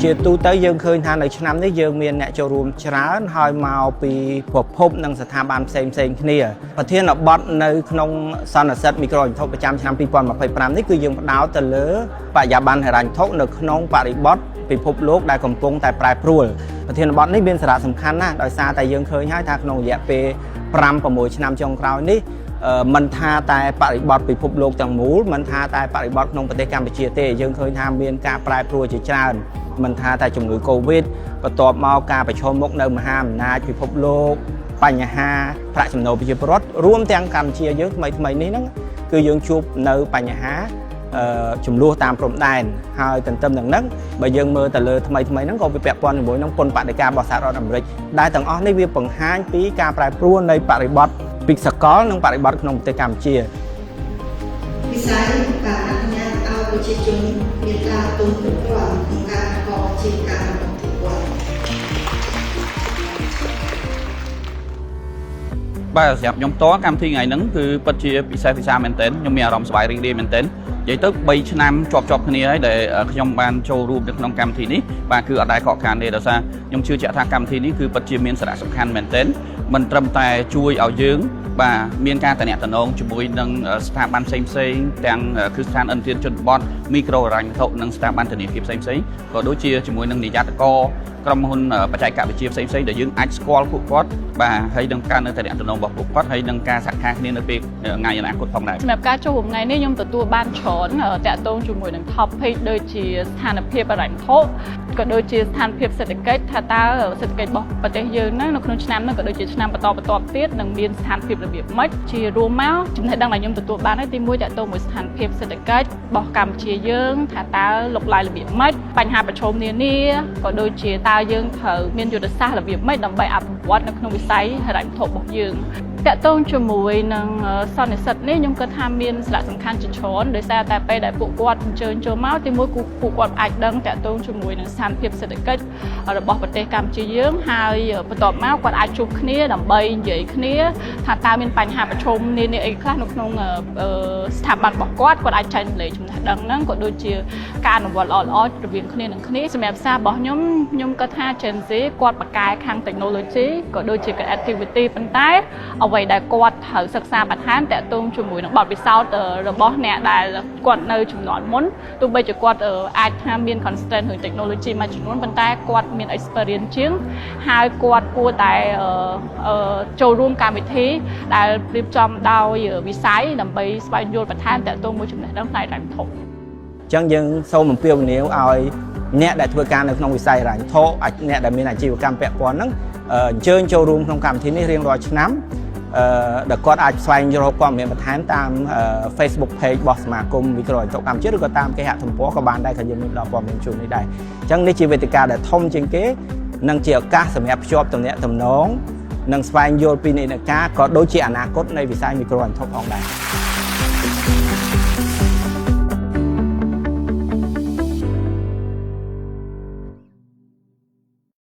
ជាទូទៅយើងឃើញថានៅឆ្នាំនេះយើងមានអ្នកចូលរួមច្រើនហើយមកពីប្រភពនិងស្ថាប័នផ្សេងគ្នាប្រធានបទនៅក្នុងសន្និសីទមីក្រូហិរញ្ញវត្ថុប្រចាំឆ្នាំ2025នេះគឺយើងផ្ដោតទៅលើបរិយាបន្នហិរញ្ញវត្ថុនៅក្នុងបរិបទពិភពលោកដែលកំពុងតែប្រែប្រួលប្រធានបទនេះមានសារៈសំខាន់ណាស់ដោយសារតែយើងឃើញហើយថាក្នុងរយៈពេល5-6ឆ្នាំចុងក្រោយនេះមិនថាតែបរិបទពិភពលោកទាំងមូលមិនថាតែបរិបទក្នុងប្រទេសកម្ពុជាទេយើងឃើញថាមានការប្រែប្រួលជាច្រើនមិនថាតែជំងឺ Covid បន្ទាប់មកការប្រឈមមុខនៅមហាអំណាចពិភពលោកបញ្ហាប្រាក់ចំណូលប្រជាពលរដ្ឋរួមទាំងកម្ពុជាយើងថ្មីនេះហ្នឹងគឺយើងជួបនៅបញ្ហាចំនួនតាមព្រំដែនហើយទន្ទឹមនឹងហ្នឹងបើយើងមើលទៅលើថ្មីហ្នឹងក៏វាពាក់ព័ន្ធជាមួយនឹងពន្ធបដិការរបស់សហរដ្ឋអាមេរិកដែលទាំងអស់នេះវាបង្ហាញពីការប្រែប្រួលនៃបរិបទពីសកលនិងបរិបទក្នុងប្រទេសកម្ពុជាវិស័យការអនុញ្ញាតឲ្យប្រជាជនមានការទុនគ្រប់គ្រាន់ក្នុងការប្រកបអាជីវកម្មរបស់ពួកគាត់បាទសម្រាប់ខ្ញុំតកម្មវិធីថ្ងៃហ្នឹងគឺពិតជាពិសេសពិសាមែនទែនខ្ញុំមានអារម្មណ៍សប្បាយរីករាយមែនទែននិយាយទៅ3ឆ្នាំជាប់គ្នាហើយដែលខ្ញុំបានចូលរួមនៅក្នុងកម្មវិធីនេះបាទគឺអត់ដែលកកខានទេដោយសារខ្ញុំជឿជាក់ថាកម្មវិធីនេះគឺពិតជាមានសារៈសំខាន់មែនទែនមិនត្រឹមតែជួយឲ្យយើងបាទមានការតំណែងជាមួយនឹងស្ថាប័នផ្សេងទាំងគឺស្ថានអន្តរជាតិជនបទមីក្រូហិរញ្ញវត្ថុនិងស្ថាប័នធនាគារផ្សេងក៏ដូចជាជាមួយនឹងនិយាតករក្រុមហ៊ុនបច្ចេកវិទ្យាផ្សេងដែលយើងអាចស្គាល់ពួកគាត់បាទហើយនឹងការនៅតំណែងរបស់ពួកគាត់ហើយនឹងការសហការគ្នានៅពេលថ្ងៃអនាគតផងដែរសម្រាប់ការចូលរួមថ្ងៃនេះខ្ញុំទទួលបានច្រើនតាក់ទងជាមួយនឹង topic ដូចជាស្ថានភាពហិរញ្ញវត្ថុក៏ដូចជាស្ថានភាពសេដ្ឋកិច្ចថាតើសេដ្ឋកិច្ចរបស់ប្រទេសយើងនៅក្នុងឆ្នាំនេះក៏ដូចជាឆ្នាំបន្តទៀតនឹងមានស្ថានភាពរបៀបម៉េចជារួមមកចំណេះដឹងដែលខ្ញុំទទួលបានទី1តាក់ទងមួយស្ថានភាពសេដ្ឋកិច្ចរបស់កម្ពុជាយើងថាតើលុបឡាយរបៀបម៉េចបញ្ហាប្រឈមនានាក៏ដូចជាតើយើងត្រូវមានយុទ្ធសាស្ត្ររបៀបម៉េចដើម្បីអភិវឌ្ឍនៅក្នុងវិស័យហិរញ្ញវត្ថុរបស់យើងតាក់ទងជាមួយនឹងសន្និសីទនេះខ្ញុំគិតថាមានសារៈសំខាន់ជាច្រើនដោយសារតែពេលដែលពួកគាត់អញ្ជើញចូលមកទីមួយពួកគាត់អាចដឹងតាក់ទងជាមួយនឹងស្ថានភាពសេដ្ឋកិច្ចរបស់ប្រទេសកម្ពុជាយើងហើយបន្ទាប់មកគាត់អាចជួបគ្នាដើម្បីនិយាយគ្នាថាតើមានបញ្ហាប្រឈមនានាអីខ្លះនៅក្នុងស្ថាប័នរបស់គាត់អាចចែករំលែកចំណេះដឹងហ្នឹងក៏ដូចជាការអនុវត្តល្អៗរវាងគ្នានឹងគ្នាសម្រាប់សាររបស់ខ្ញុំគិតថា Gen Z គាត់បកកែខាង technology ក៏ដូចជា creativity ប៉ុន្តែអ្វីដែលគាត់ត្រូវសិក្សាបន្ថែមតាក់ទងជាមួយនឹងបទពិសោធន៍របស់អ្នកដែលគាត់នៅជំនាន់មុនទោះបីជាគាត់អាចថាមាន constraint ឬ technology មួយចំនួនប៉ុន្តែគាត់មាន experience ជាងហើយគាត់គួរតែចូលរួមកម្មវិធីដែលរៀបចំដោយវិស័យដើម្បីស្វែងយល់បន្ថែមតាក់ទងមួយចំណេះដឹងផ្នែកហិរញ្ញវត្ថុអញ្ចឹងយើងសូមអំពាវនាវឲ្យអ្នកដែលធ្វើការនៅក្នុងវិស័យហិរញ្ញវត្ថុអ្នកដែលមានអាជីវកម្មពាក់ព័ន្ធហ្នឹងអញ្ជើញចូលរួមក្នុងកម្មវិធីនេះរៀងរាល់ឆ្នាំដែលគាត់អាចស្វែងរកព័ត៌មានបន្ថែមតាម Facebook Page របស់សមាគមមីក្រូហិរញ្ញវត្ថុកម្ពុជាឬក៏តាមគេហទំព័រក៏បានដែរក៏យើងមានដល់ព័ត៌មានជូននេះដែរអញ្ចឹងនេះជាវេទិកាដែលធំជាងគេនិងជាឱកាសសម្រាប់ភ្ជាប់ទំនាក់ទំនងនិងស្វែងយល់ពីនិន្នាការក៏ដូចជាអនាគតនៃវិស័យមីក្រូហិរញ្ញវត្ថុផងដែរ